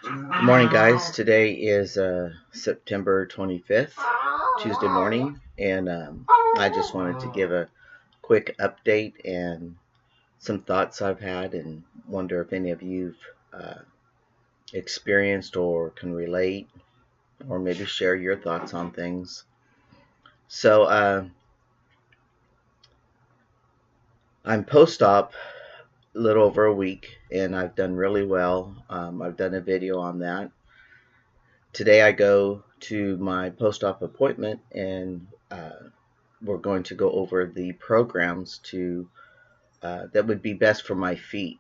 Good morning, guys. Today is September 25th, Tuesday morning, and I just wanted to give a quick update and some thoughts I've had, and wonder if any of you've uh, experienced or can relate, or maybe share your thoughts on things. So, I'm post-op a little over a week, and I've done really well. I've done a video on that. Today I go to my post-op appointment, and we're going to go over the programs that would be best for my feet.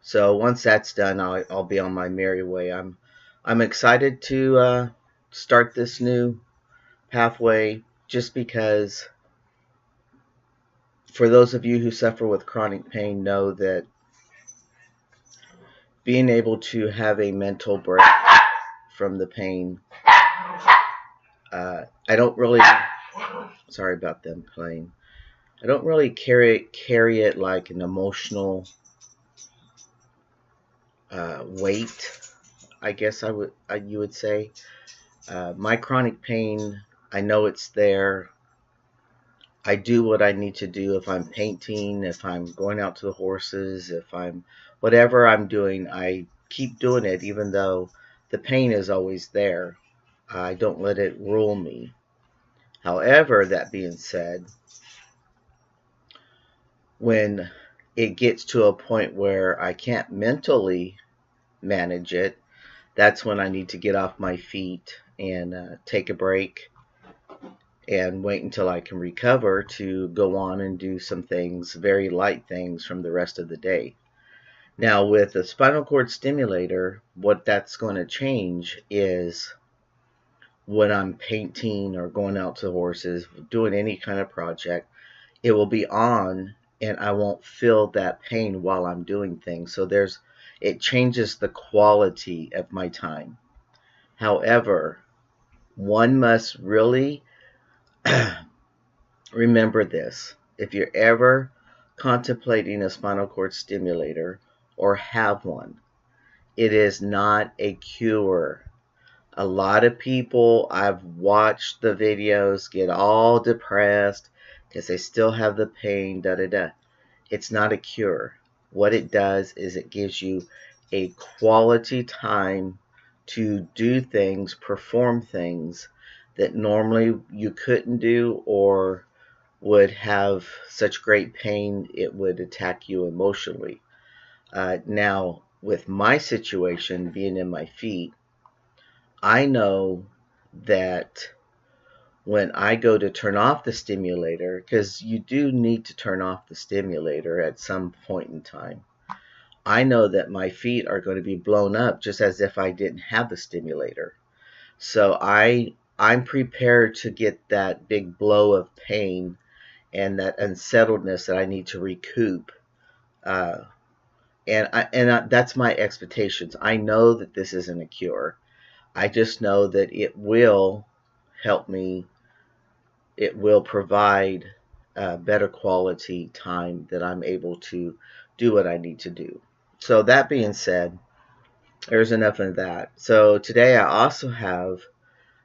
So once that's done, I'll be on my merry way. I'm excited to start this new pathway, just because for those of you who suffer with chronic pain know that being able to have a mental break from the pain, I don't really, sorry about them playing. I don't really carry it like an emotional weight, I guess you would say. My chronic pain, I know it's there. I do what I need to do. If I'm painting, if I'm going out to the horses, if I'm whatever I'm doing, I keep doing it even though the pain is always there. I don't let it rule me. However, that being said, when it gets to a point where I can't mentally manage it, that's when I need to get off my feet and take a break and wait until I can recover to go on and do some things, very light things from the rest of the day. Now, with the spinal cord stimulator, what that's going to change is when I'm painting or going out to horses, doing any kind of project, it will be on and I won't feel that pain while I'm doing things. So it changes the quality of my time. However, one must really remember this. If you're ever contemplating a spinal cord stimulator or have one, it is not a cure. A lot of people, I've watched the videos, get all depressed because they still have the pain, da da da. It's not a cure. What it does is it gives you a quality time to do things, perform things that normally you couldn't do, or would have such great pain it would attack you emotionally. Now, with my situation being in my feet, I know that when I go to turn off the stimulator, because you do need to turn off the stimulator at some point in time, I know that my feet are going to be blown up just as if I didn't have the stimulator. So I'm prepared to get that big blow of pain and that unsettledness that I need to recoup. Uh, that's my expectations. I know that this isn't a cure. I just know that it will help me. It will provide better quality time that I'm able to do what I need to do. So that being said, there's enough of that. So today I also have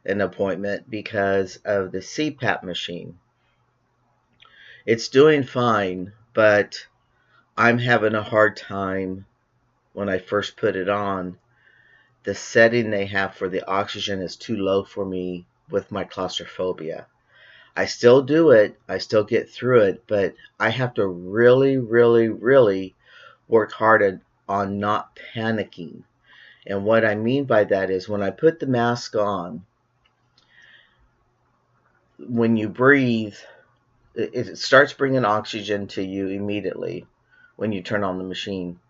an appointment because of the CPAP machine. It's doing fine, but I'm having a hard time when I first put it on. The setting they have for the oxygen is too low for me with my claustrophobia. I still do it, I still get through it, but I have to really, really, really work hard on not panicking. And what I mean by that is when I put the mask on, when you breathe, it starts bringing oxygen to you immediately when you turn on the machine.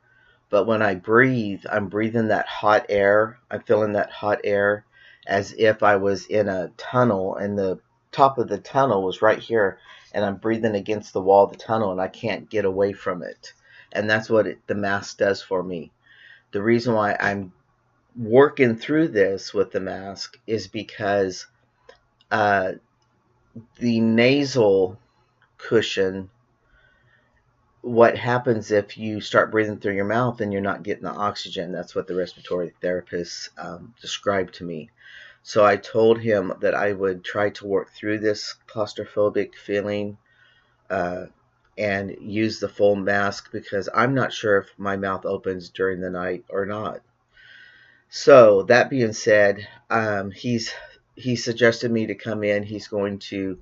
But when I breathe, I'm breathing that hot air. I'm feeling that hot air as if I was in a tunnel and the top of the tunnel was right here, and I'm breathing against the wall of the tunnel and I can't get away from it. And that's what the mask does for me. The reason why I'm working through this with the mask is because the nasal cushion what happens if you start breathing through your mouth and you're not getting the oxygen. That's what the respiratory therapist described to me. So I told him that I would try to work through this claustrophobic feeling uh, and use the full mask, because I'm not sure if my mouth opens during the night or not. So that being said, he suggested me to come in. He's going to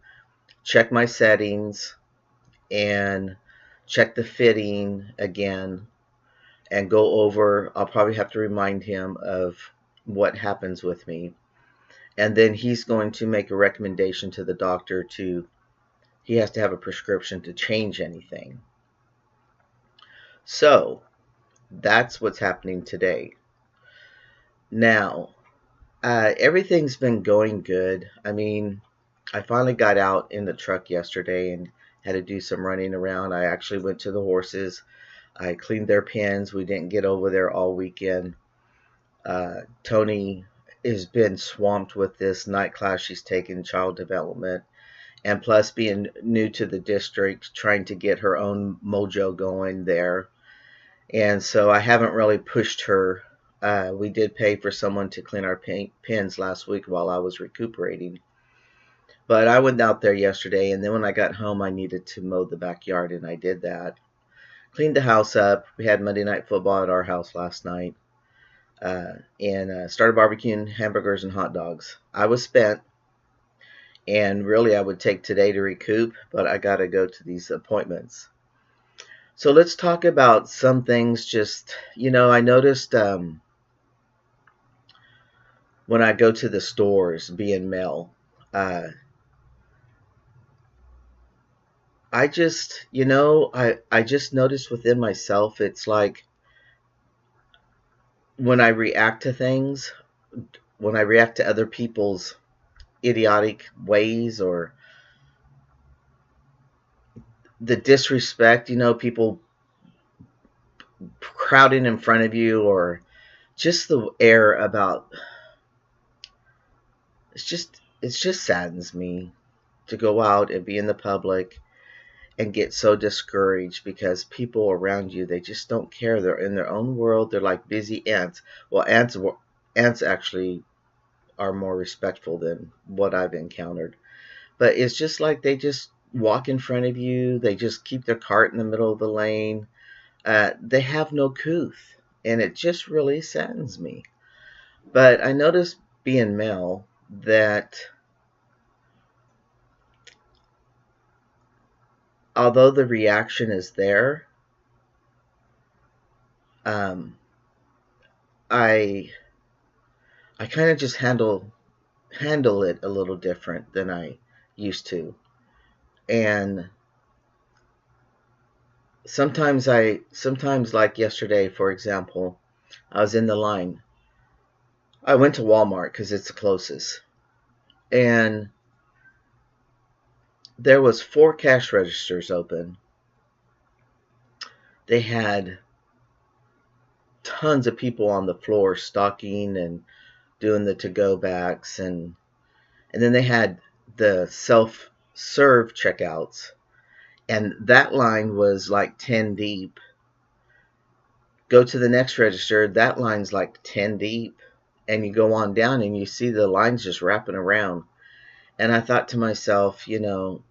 check my settings and check the fitting again and go over. I'll probably have to remind him of what happens with me. And then he's going to make a recommendation to the doctor he has to have a prescription to change anything. So that's what's happening today. Now, everything's been going good. I mean, I finally got out in the truck yesterday and had to do some running around. I actually went to the horses. I cleaned their pens. We didn't get over there all weekend. Tony has been swamped with this night class she's taken, child development, and plus being new to the district, trying to get her own mojo going there. And so I haven't really pushed her. We did pay for someone to clean our pens last week while I was recuperating. But I went out there yesterday, and then when I got home, I needed to mow the backyard, and I did that. Cleaned the house up. We had Monday Night Football at our house last night. And started barbecuing hamburgers and hot dogs. I was spent, and really I would take today to recoup, but I got to go to these appointments. So let's talk about some things. Just, I noticed when I go to the stores, being male, I just, I just noticed within myself, it's like when I react to things, when I react to other people's idiotic ways or the disrespect, people crowding in front of you, or just the air about, it just saddens me to go out and be in the public and get so discouraged because people around you, they just don't care. They're in their own world. They're like busy ants. Well, ants actually are more respectful than what I've encountered. But it's just like they just walk in front of you. They just keep their cart in the middle of the lane. They have no couth, and it just really saddens me. But I noticed, being male, that although the reaction is there, I kind of just handle it a little different than I used to. And sometimes like yesterday, for example, I was in the line. I went to Walmart because it's the closest. And there was 4 cash registers open. They had tons of people on the floor stocking and doing the to-go backs, and then they had the self-serve checkouts, and that line was like 10 deep. Go to the next register, that line's like 10 deep, and you go on down and you see the lines just wrapping around. And I thought to myself,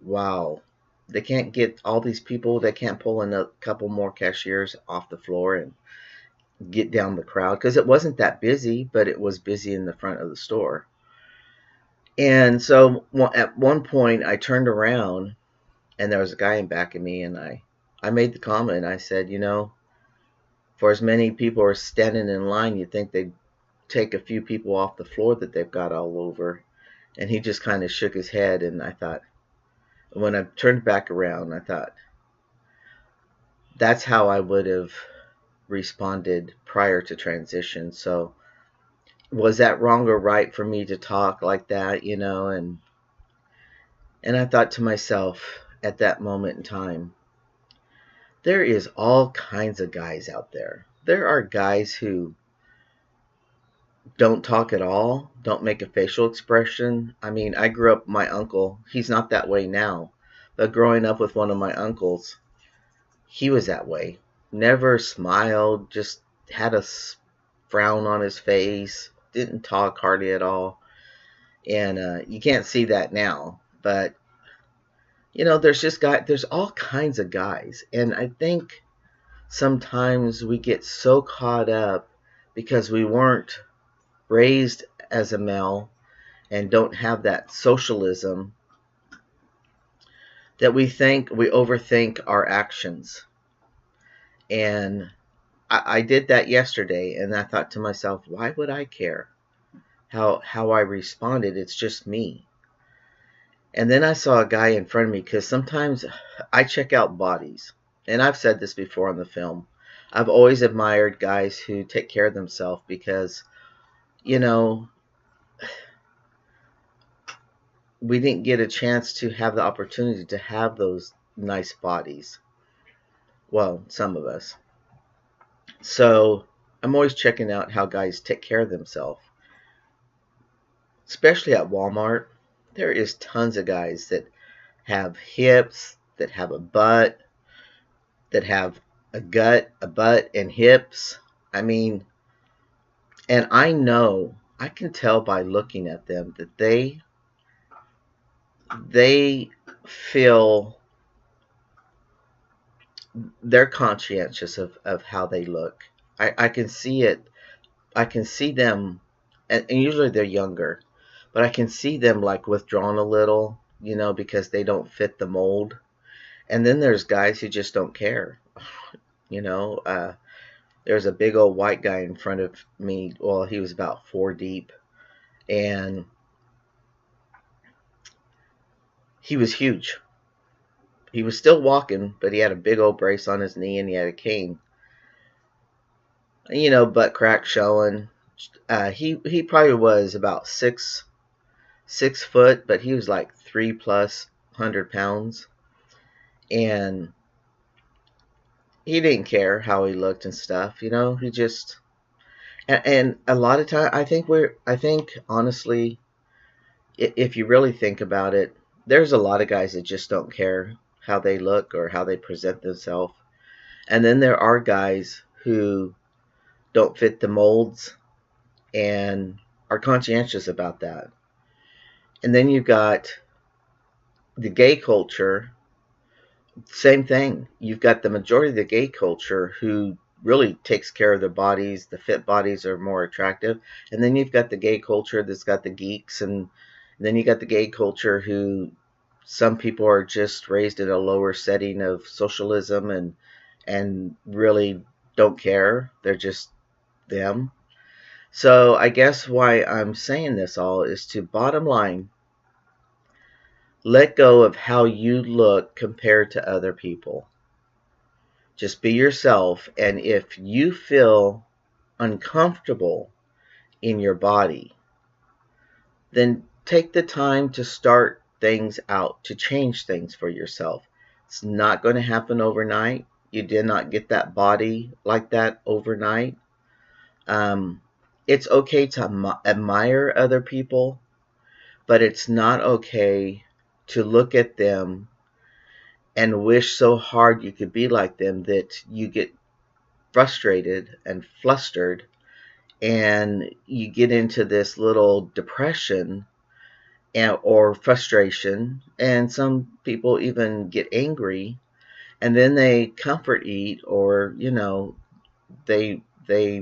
wow, they can't get all these people, they can't pull in a couple more cashiers off the floor and get down the crowd, because it wasn't that busy, but it was busy in the front of the store. And so at one point I turned around and there was a guy in back of me, and I made the comment. I said, for as many people are standing in line, you'd think they'd take a few people off the floor that they've got all over. And he just kind of shook his head, and I thought, when I turned back around, I thought, that's how I would have responded prior to transition. So was that wrong or right for me to talk like that, and I thought to myself at that moment in time, there is all kinds of guys out there. There are guys who don't talk at all, don't make a facial expression. I mean, I grew up, my uncle, he's not that way now, but growing up with one of my uncles, he was that way. Never smiled, just had a frown on his face, didn't talk hardly at all. And you can't see that now. But, there's all kinds of guys. And I think sometimes we get so caught up because we weren't raised as a male and don't have that socialism that we overthink our actions. And I did that yesterday, and I thought to myself, why would I care how I responded? It's just me. And then I saw a guy in front of me, because sometimes I check out bodies. And I've said this before on the film. I've always admired guys who take care of themselves because, we didn't get a chance to have the opportunity to have those nice bodies. Well, some of us. So I'm always checking out how guys take care of themselves. Especially at Walmart, there is tons of guys that have hips, that have a butt, that have a gut, a butt, and hips. I mean, and I can tell by looking at them that they feel they're conscientious of how they look. I can see it. I can see them, and usually they're younger, but I can see them like withdrawn a little, because they don't fit the mold. And then there's guys who just don't care. There's a big old white guy in front of me. Well, he was about 4 deep, and he was huge. He was still walking, but he had a big old brace on his knee, and he had a cane. Butt crack showing. He probably was about 6 foot, but he was like 300+ pounds, and he didn't care how he looked and stuff. He just, and a lot of time I think honestly, if you really think about it, there's a lot of guys that just don't care how they look or how they present themselves. And then there are guys who don't fit the molds and are conscientious about that. And then you've got the gay culture. Same thing. You've got the majority of the gay culture who really takes care of their bodies. The fit bodies are more attractive. And then you've got the gay culture that's got the geeks. And then you got the gay culture who some people are just raised in a lower setting of socialism and really don't care. They're just them. So I guess why I'm saying this all is to bottom line, let go of how you look compared to other people. Just be yourself, and if you feel uncomfortable in your body, then take the time to start things out, to change things for yourself. It's not going to happen overnight. You did not get that body like that overnight. It's okay to admire other people, but it's not okay to look at them and wish so hard you could be like them that you get frustrated and flustered and you get into this little depression or frustration, and some people even get angry, and then they comfort eat, or they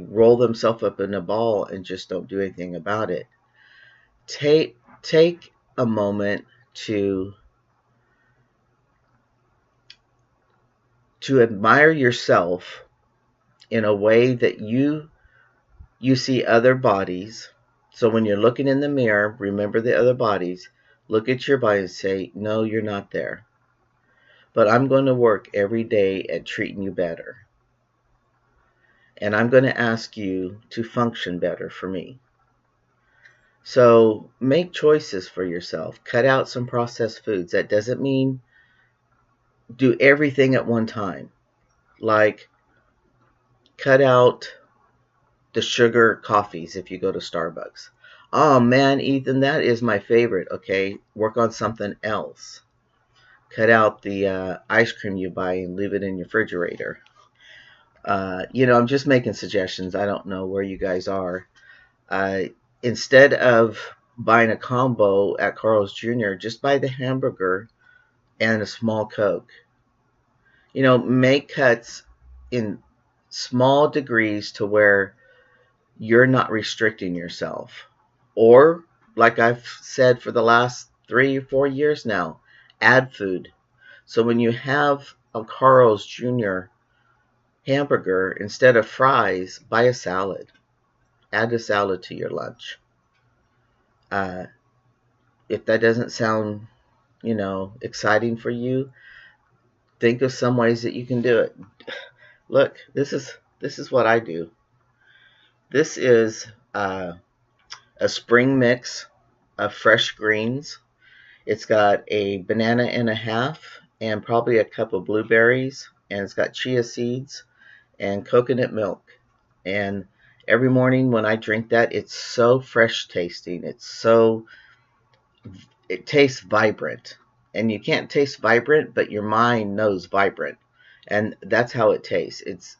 roll themselves up in a ball and just don't do anything about it. Take a moment to admire yourself in a way that you see other bodies. So when you're looking in the mirror, remember the other bodies. Look at your body and say, no, you're not there. But I'm going to work every day at treating you better. And I'm going to ask you to function better for me. So make choices for yourself. Cut out some processed foods. That doesn't mean do everything at one time. Like, cut out the sugar coffees if you go to Starbucks. Oh man, Ethan, that is my favorite. Okay, work on something else. Cut out the ice cream you buy and leave it in your refrigerator. I'm just making suggestions. I don't know where you guys are. Uh, Instead of buying a combo at Carl's Jr., just buy the hamburger and a small Coke. Make cuts in small degrees to where you're not restricting yourself. Or, like I've said for the last 3 or 4 years now, add food. So when you have a Carl's Jr. hamburger, instead of fries, buy a salad. Add a salad to your lunch. Uh, if that doesn't sound, exciting for you, think of some ways that you can do it. Look, this is what I do. This is a spring mix of fresh greens. It's got a banana and a half and probably a cup of blueberries, and it's got chia seeds and coconut milk. And every morning when I drink that, it's so fresh tasting. It tastes vibrant. And you can't taste vibrant, but your mind knows vibrant. And that's how it tastes.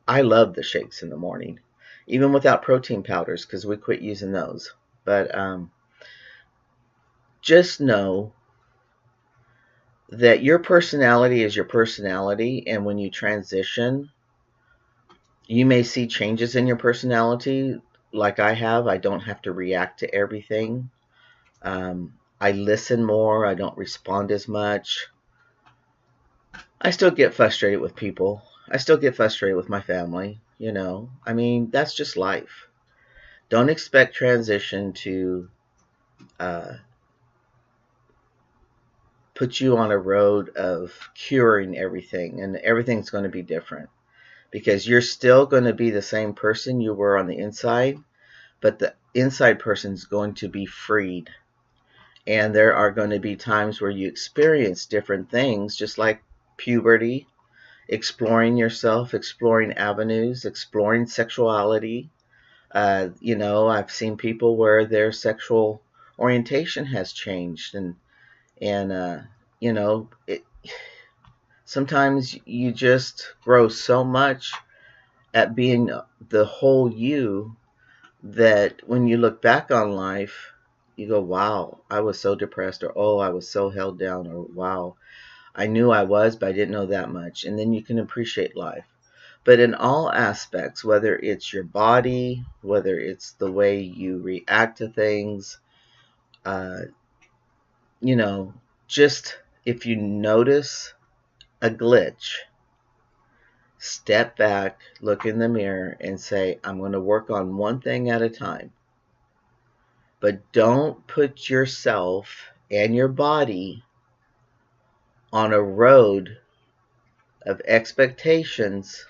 I love the shakes in the morning, even without protein powders, because we quit using those. But just know that your personality is your personality, and when you transition, you may see changes in your personality. Like I have, I don't have to react to everything. I listen more. I don't respond as much. I still get frustrated with people. I still get frustrated with my family. That's just life. Don't expect transition to put you on a road of curing everything, and everything's going to be different, because you're still going to be the same person you were on the inside, but the inside person's going to be freed. And there are going to be times where you experience different things, just like puberty, exploring yourself, exploring avenues, exploring sexuality. I've seen people where their sexual orientation has changed, and sometimes you just grow so much at being the whole you that when you look back on life, you go, wow, I was so depressed, or oh, I was so held down, or wow, I knew I was, but I didn't know that much. And then you can appreciate life. But in all aspects, whether it's your body, whether it's the way you react to things, just if you notice a glitch, step back, look in the mirror, and say, I'm going to work on one thing at a time. But don't put yourself and your body on a road of expectations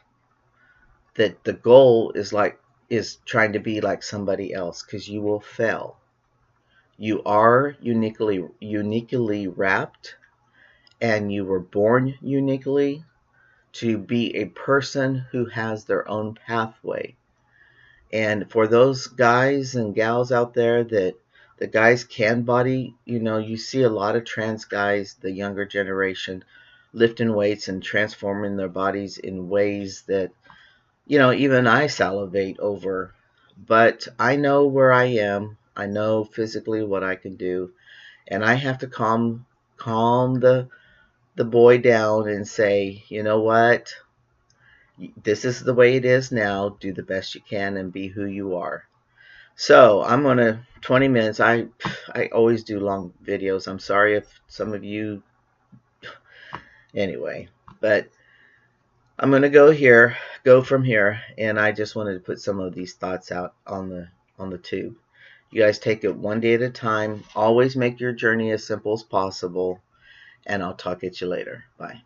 that the goal is trying to be like somebody else, because you will fail. You are uniquely wrapped, and you were born uniquely to be a person who has their own pathway. And for those guys and gals out there that the guys can body, you see a lot of trans guys, the younger generation, lifting weights and transforming their bodies in ways that, even I salivate over. But I know where I am. I know physically what I can do. And I have to calm the boy down and say, you know what? This is the way it is now. Do the best you can and be who you are. So I'm going to 20 minutes. I always do long videos. I'm sorry if some of you, anyway, but I'm going to go from here, and I just wanted to put some of these thoughts out on the tube. You guys take it one day at a time. Always make your journey as simple as possible, and I'll talk at you later. Bye.